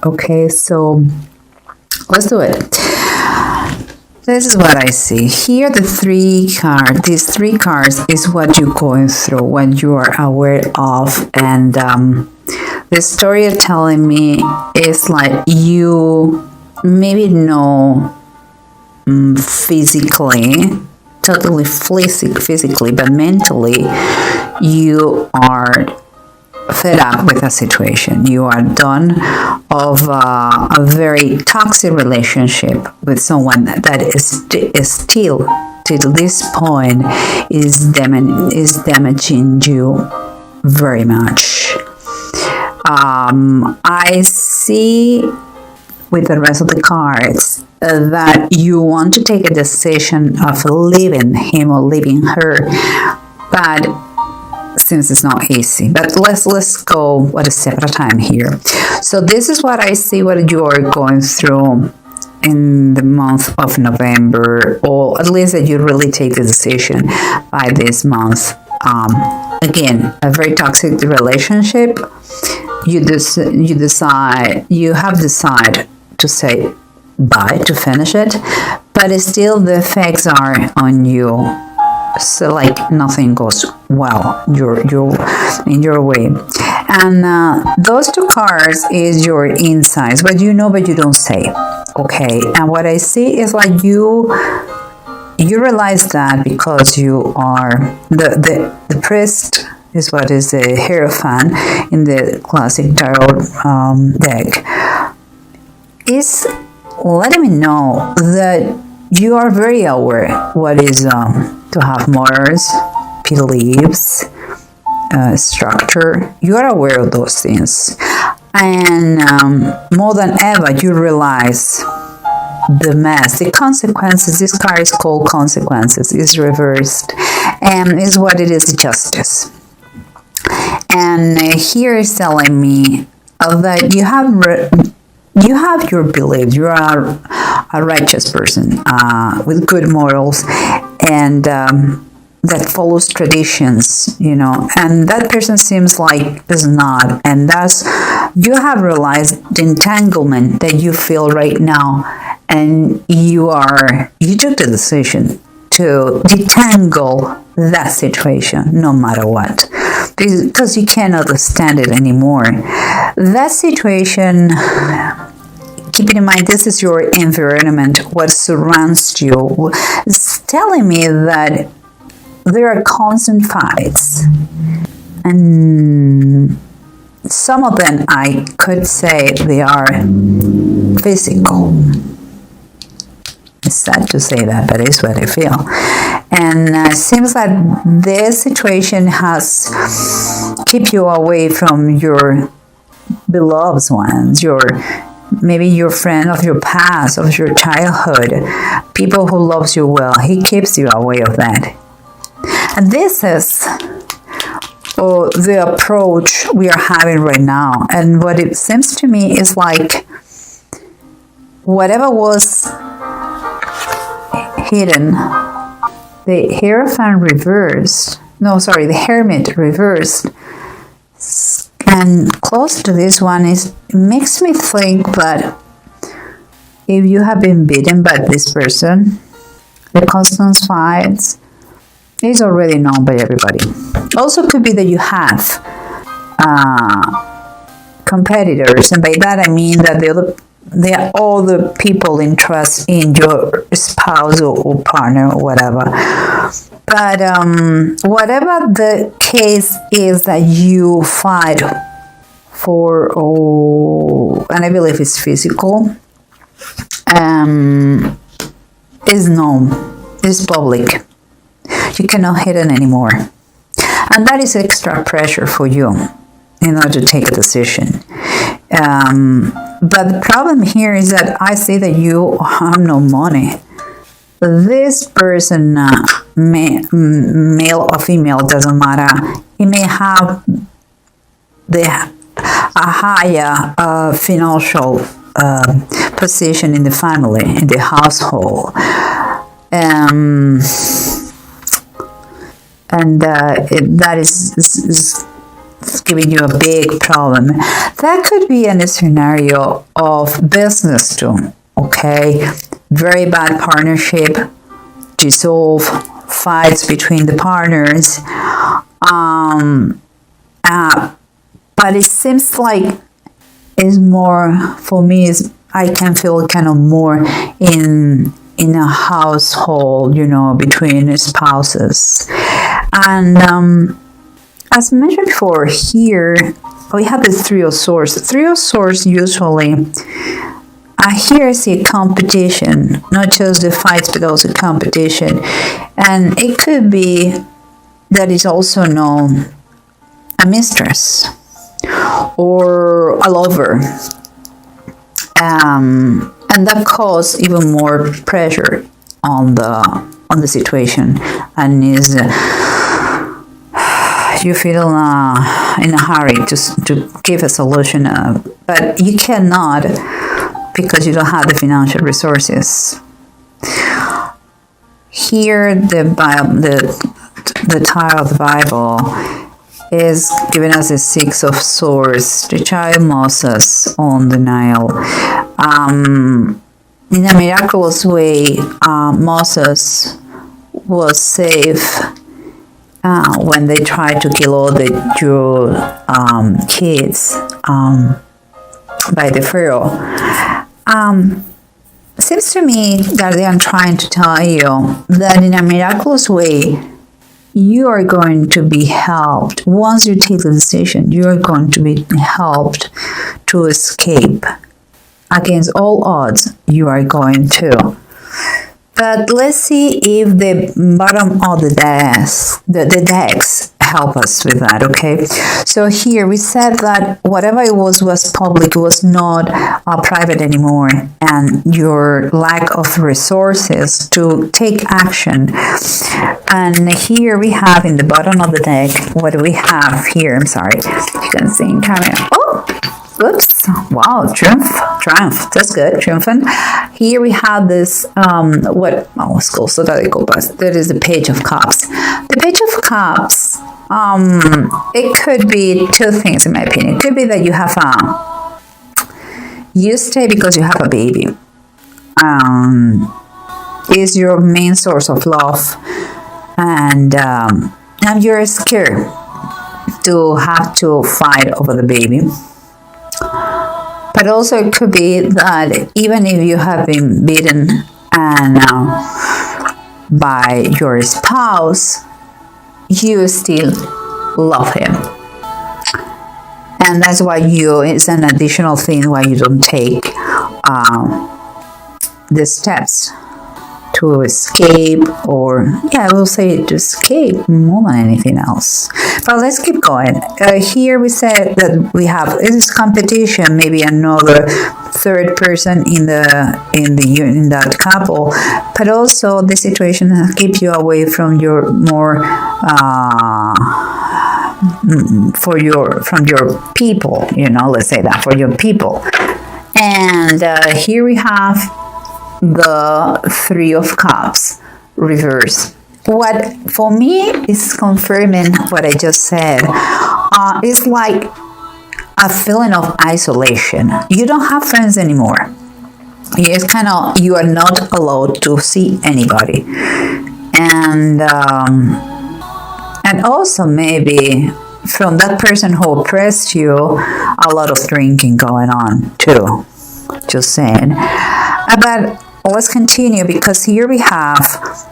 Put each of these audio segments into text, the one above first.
Okay, so let's do it. This is what I see. Here, these three cards is what you're going through, what you are aware of. And the story you're telling me is like you maybe know physically, totally physically, but mentally, you are fed up with a situation. You are done of a very toxic relationship with someone that is still to this point is damaging you very much. I see with the rest of the cards that you want to take a decision of leaving him or leaving her, but since it's not easy, but let's go one step at a time here. So this is what I see, what you are going through in the month of November, or at least that you really take the decision by this month. Again, a very toxic relationship. You have decided to say bye, to finish it, but still the effects are on you. So like nothing goes well in your way. And those two cards is your insights, what you know but you don't say. Okay, and what I see is like you realize that because you are the priest is what is the Hierophant in the classic tarot deck, is letting me know that you are very aware what is to have motors, beliefs, structure. You are aware of those things, and more than ever you realize the mess, the consequences. This card is called consequences, is reversed, and is what it is, justice. And here is telling me that you have your beliefs. You are a righteous person with good morals, and that follows traditions, and that person seems like is not. And thus you have realized the entanglement that you feel right now, and you took the decision to detangle that situation no matter what, because you cannot stand it anymore. That situation, keeping in mind this is your environment, what surrounds you, is telling me that there are constant fights, and some of them I could say they are physical. It's sad to say that, but it's what I feel. And it seems that this situation has kept you away from your beloved ones, maybe your friend of your past, of your childhood, people who loves you well. He keeps you away of that. And this is the approach we are having right now. And what it seems to me is like whatever was hidden, the Hierophant reversed, the Hermit reversed, and close to this one it makes me think that if you have been beaten by this person, the constant fights is already known by everybody. Also could be that you have competitors, and by that I mean that they are all the people interest in your spouse or partner or whatever. But whatever the case is that you fight for, and I believe it's physical, is known, is public. You cannot hide it anymore. And that is extra pressure for you in order to take a decision. But the problem here is that I see that you have no money. This person, male or female, doesn't matter. He may have a higher financial position in the family, in the household. And that is is giving you a big problem. That could be in a scenario of business too, okay? Very bad partnership, dissolve, fights between the partners. But it seems like it's more, for me, I can feel kind of more in a household, between spouses. And as mentioned before, here we have the Three of Swords. The Three of Swords usually, here I see competition, not just the fights, but also competition. And it could be that is also known a mistress or a lover. And that causes even more pressure on the situation, and is you feel in a hurry to give a solution, but you cannot because you don't have the financial resources. Here, the title of the Bible is giving us the Six of Swords, the child Moses on the Nile. In a miraculous way, Moses was safe when they tried to kill all the Jew kids by the Pharaoh. Seems to me that they are trying to tell you that in a miraculous way, you are going to be helped. Once you take the decision, you are going to be helped to escape. Against all odds, you are going to. But let's see if the bottom of the decks help us with that, okay? So here we said that whatever it was public, was not private anymore, and your lack of resources to take action. And here we have in the bottom of the deck, what do we have here? I'm sorry, you can see in camera. Oh! Oops! Wow, triumph. That's good, triumphant. Here we have this. That is the Page of Cups. The Page of Cups. It could be two things, in my opinion. It could be that you have you stay because you have a baby. Is your main source of love, and you're scared to have to fight over the baby. But also it could be that even if you have been beaten by your spouse, you still love him. And that's why it's an additional thing why you don't take the steps to escape, or I will say to escape more than anything else. But let's keep going. Here we said that we have this competition, maybe another third person in that couple, but also the situation that keeps you away from your more from your people. Let's say that, for your people. And here we have the Three of Cups reverse. What for me is confirming what I just said. It's like a feeling of isolation. You don't have friends anymore. It's kind of, you are not allowed to see anybody, and also maybe from that person who oppressed you, a lot of drinking going on too. Just saying. But let's continue, because here we have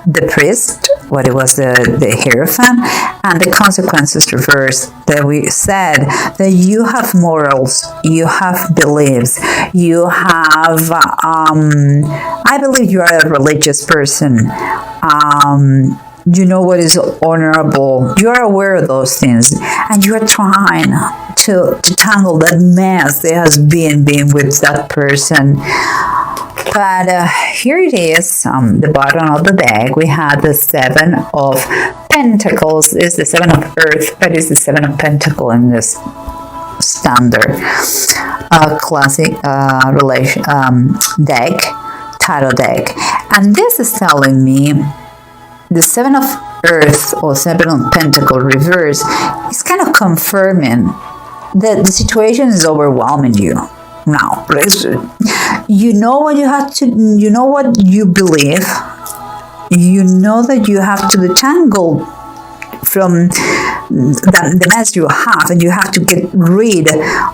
the priest, what it was, the Hierophant, and the consequences reversed. That we said that you have morals, you have beliefs, you have, I believe you are a religious person. You know what is honorable. You are aware of those things, and you are trying to tangle that mess that has been with that person. But here it is, the bottom of the deck. We have the Seven of Pentacles. It's the Seven of Earth, but it's the Seven of Pentacles in this standard classic deck, tarot deck. And this is telling me the Seven of Earth or Seven of Pentacles reverse is kind of confirming that the situation is overwhelming you. Now, you know what you have to, you know what you believe, you know that you have to detangle from the mess you have, and you have to get rid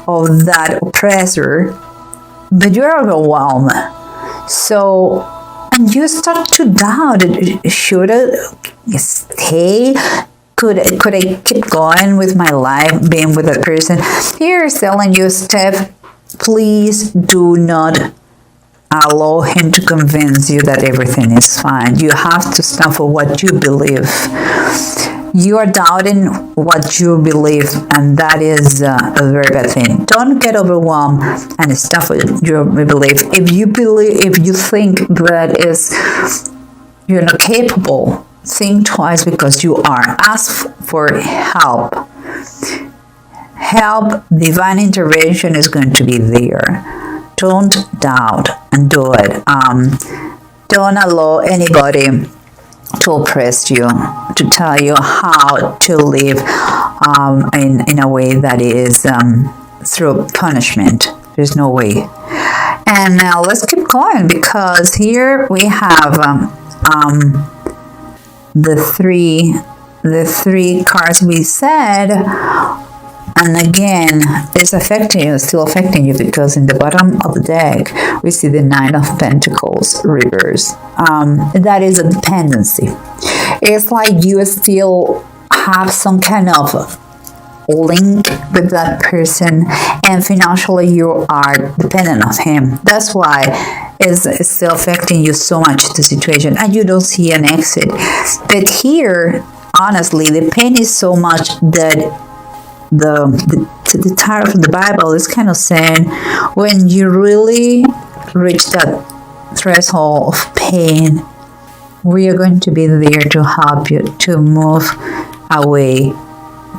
of that oppressor, but you're overwhelmed. So, and you start to doubt, should I stay? Could I keep going with my life being with that person? Here's telling you, Steph, please do not allow him to convince you that everything is fine. You have to stand for what you believe. You are doubting what you believe, and that is a very bad thing. Don't get overwhelmed and stand for your belief. If you think that you're not capable, think twice, because you are. Ask for help. Divine intervention is going to be there. Don't doubt and do it. Don't allow anybody to oppress you, to tell you how to live in a way that is through punishment. There's no way. And now let's keep going, because here we have the three cards we said. And again, it's affecting you, still affecting you, because in the bottom of the deck, we see the Nine of Pentacles reverse. That is a dependency. It's like you still have some kind of link with that person, and financially you are dependent on him. That's why it's still affecting you so much, the situation, and you don't see an exit. But here, honestly, the pain is so much that the tarot from the Bible is kind of saying, when you really reach that threshold of pain, we are going to be there to help you to move away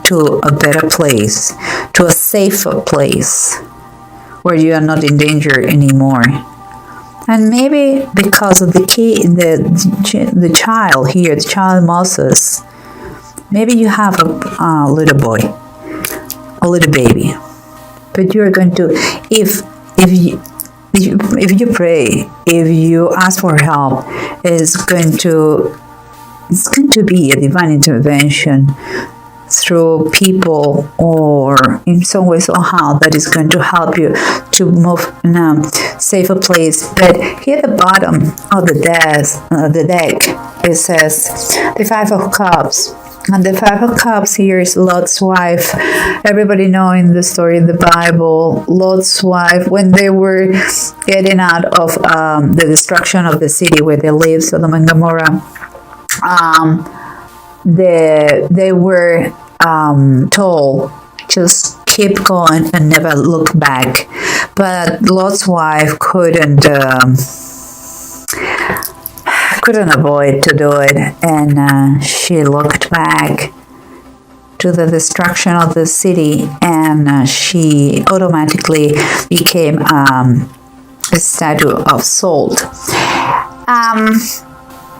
to a better place, to a safer place where you are not in danger anymore. And maybe because of the child here, the child Moses, maybe you have a little boy, a little baby, but you're going to, if you pray, if you ask for help, it's going to be a divine intervention through people, or in some way somehow, that is going to help you to move in a safer place. But here at the bottom of the deck, it says the Five of Cups. And the Five of Cups here is Lot's wife. Everybody knowing the story in the Bible, Lot's wife, when they were getting out of the destruction of the city where they lived, Sodom and Gomorrah, they were told, just keep going and never look back. But Lot's wife couldn't avoid to do it, and she looked back to the destruction of the city, and she automatically became a statue of salt.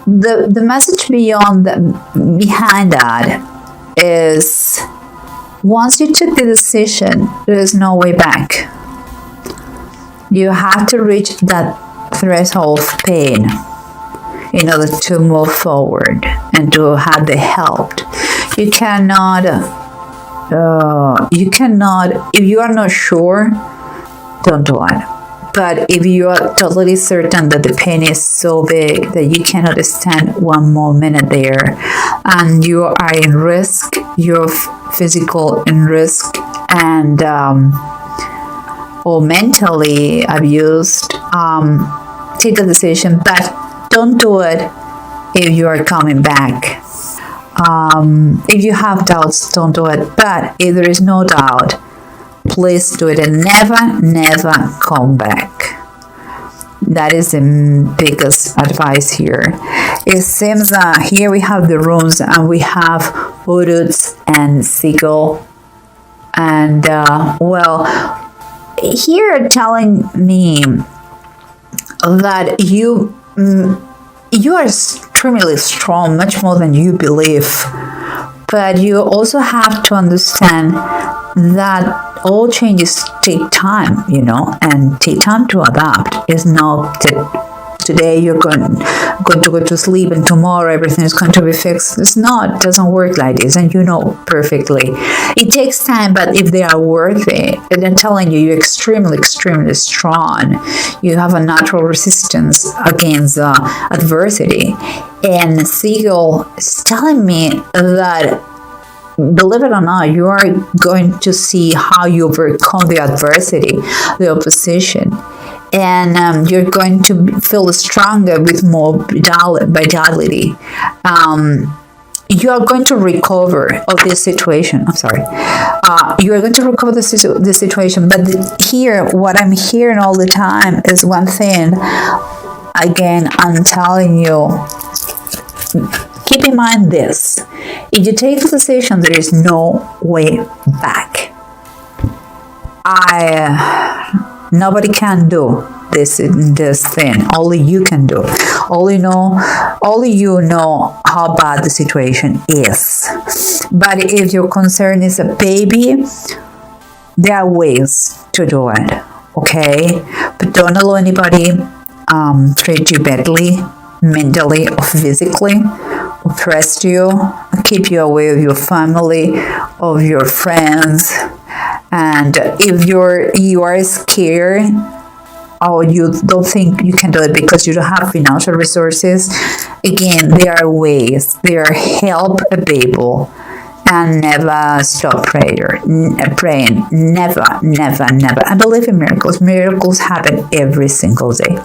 The message behind that is, once you took the decision, there is no way back. You have to reach that threshold of pain in order to move forward and to have the help. You cannot, if you are not sure, don't do it. But if you are totally certain that the pain is so big that you cannot stand one more minute there, and you are in risk, you're physical in risk, and or mentally abused, take a decision, but don't do it if you are coming back. If you have doubts, don't do it. But if there is no doubt, please do it, and never come back. That is the biggest advice here. It seems here we have the runes, and we have hoods and seagull, and well, here telling me that you are extremely strong, much more than you believe. But you also have to understand that all changes take time, and take time to adapt. It's not that today you're going to go to sleep and tomorrow everything is going to be fixed. It doesn't work like this, and you know perfectly. It takes time, but if they are worth it, and I'm telling you, you're extremely, extremely strong. You have a natural resistance against adversity. And Siegel is telling me that, believe it or not, you are going to see how you overcome the adversity, the opposition. And you're going to feel stronger with more vitality. You are going to recover of this situation. I'm sorry. You are going to recover the situation. But here, what I'm hearing all the time is one thing. Again, I'm telling you, keep in mind this. If you take the decision, there is no way back. Nobody can do this thing. Only you can do. Only you know how bad the situation is. But if your concern is a baby, there are ways to do it. Okay? But don't allow anybody treat you badly, mentally or physically, oppress you, keep you away of your family, of your friends. And if you are scared or you don't think you can do it because you don't have financial resources, again, there are ways. There are help available. And never stop praying. Never, never, never. I believe in miracles. Miracles happen every single day.